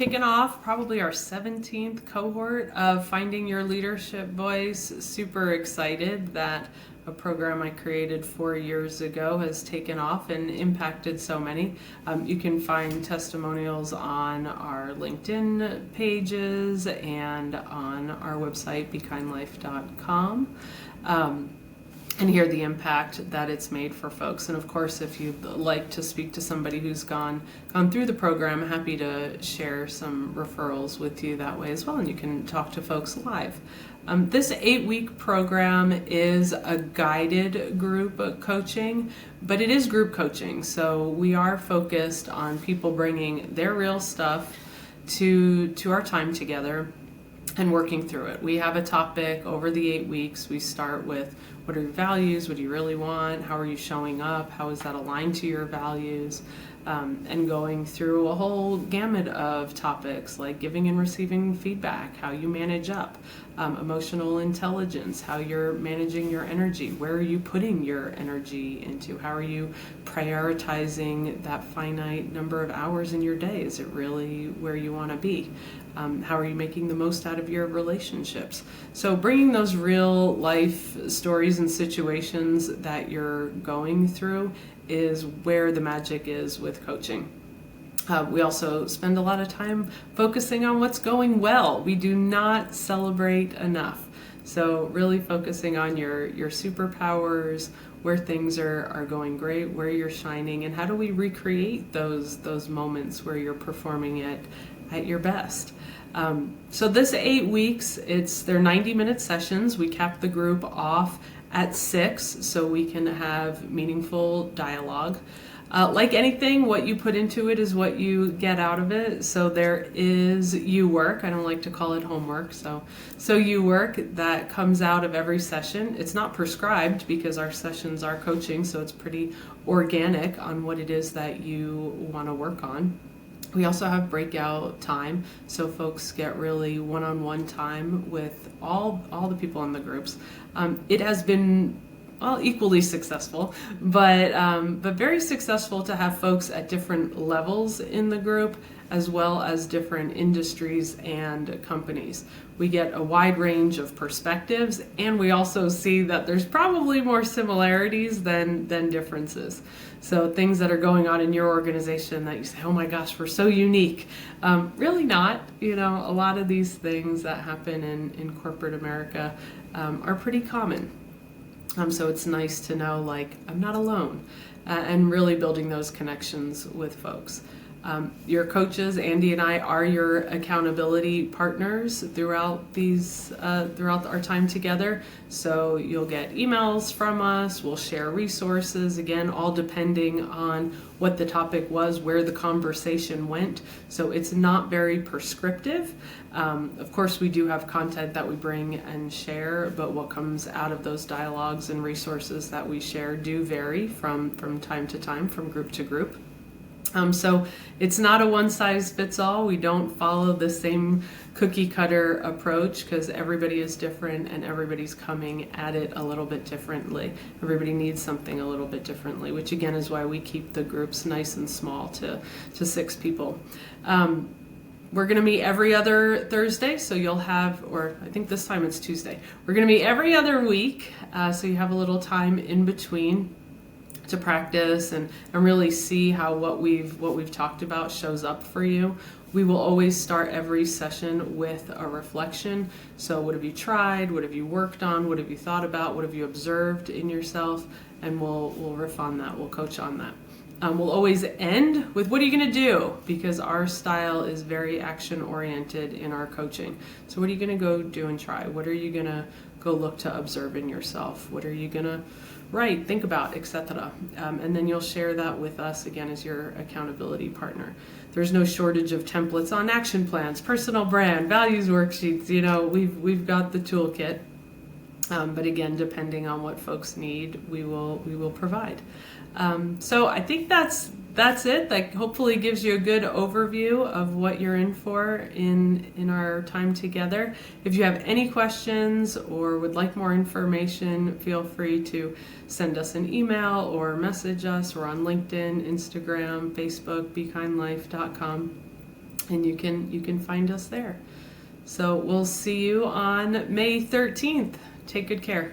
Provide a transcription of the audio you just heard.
Kicking off probably our 17th cohort of Finding Your Leadership Voice. Super excited that a program I created 4 years ago has taken off and impacted so many. You can find testimonials on our LinkedIn pages and on our website, bekindlife.com. And hear the impact that it's made for folks. And of course, if you'd like to speak to somebody who's gone through the program, happy to share some referrals with you that way as well, and you can talk to folks live. This 8-week program is a guided group coaching, but it is group coaching. So we are focused on people bringing their real stuff to our time together and working through it. We have a topic over the 8 weeks. We start with, what are your values? What do you really want? How are you showing up? How is that aligned to your values? And going through a whole gamut of topics like giving and receiving feedback, how you manage up, emotional intelligence, how you're managing your energy, where are you putting your energy into, how are you prioritizing that finite number of hours in your day? Is it really where you want to be? How are you making the most out of your relationships? So bringing those real life stories and situations that you're going through is where the magic is with coaching. We also spend a lot of time focusing on what's going well. We do not celebrate enough. So really focusing on your superpowers, where things are going great, where you're shining, and how do we recreate those moments where you're performing it at your best. So this 8 weeks, they're 90-minute sessions. We cap the group off at 6 so we can have meaningful dialogue. Like anything, what you put into it is what you get out of it. So there is you work. I don't like to call it homework. So you work that comes out of every session. It's not prescribed because our sessions are coaching, so it's pretty organic on what it is that you want to work on. We also have breakout time, so folks get really one-on-one time with all the people in the groups. It has been equally successful, but very successful to have folks at different levels in the group, as well as different industries and companies. We get a wide range of perspectives, and we also see that there's probably more similarities than differences. So things that are going on in your organization that you say, oh my gosh, we're so unique. Really not. A lot of these things that happen in corporate America are pretty common. So it's nice to know, I'm not alone, and really building those connections with folks. Your coaches, Andy and I, are your accountability partners throughout our time together. So you'll get emails from us. We'll share resources, again, all depending on what the topic was, where the conversation went. So it's not very prescriptive. Of course, we do have content that we bring and share, but what comes out of those dialogues and resources that we share do vary from time to time, from group to group. So it's not a one-size-fits-all. We don't follow the same cookie-cutter approach because everybody is different and everybody's coming at it a little bit differently. Everybody needs something a little bit differently, which again is why we keep the groups nice and small to 6 people. We're going to meet every other Thursday, so you'll have, or I think this time it's Tuesday. We're going to meet every other week, so you have a little time in between to practice and really see how what we've talked about shows up for you. We will always start every session with a reflection. So what have you tried? What have you worked on? What have you thought about? What have you observed in yourself? And we'll riff on that. We'll coach on that. We'll always end with, what are you going to do? Because our style is very action-oriented in our coaching. So what are you going to go do and try? What are you going to go look to observe in yourself? What are you going to write, think about, etc.? And then you'll share that with us, again, as your accountability partner. There's no shortage of templates on action plans, personal brand, values worksheets. We've got the toolkit. But again, depending on what folks need, we will provide. So I think that's it. That hopefully gives you a good overview of what you're in for in our time together. If you have any questions or would like more information, feel free to send us an email or message us. We're on LinkedIn, Instagram, Facebook, bekindlife.com. and you can find us there. So we'll see you on May 13th. Take good care.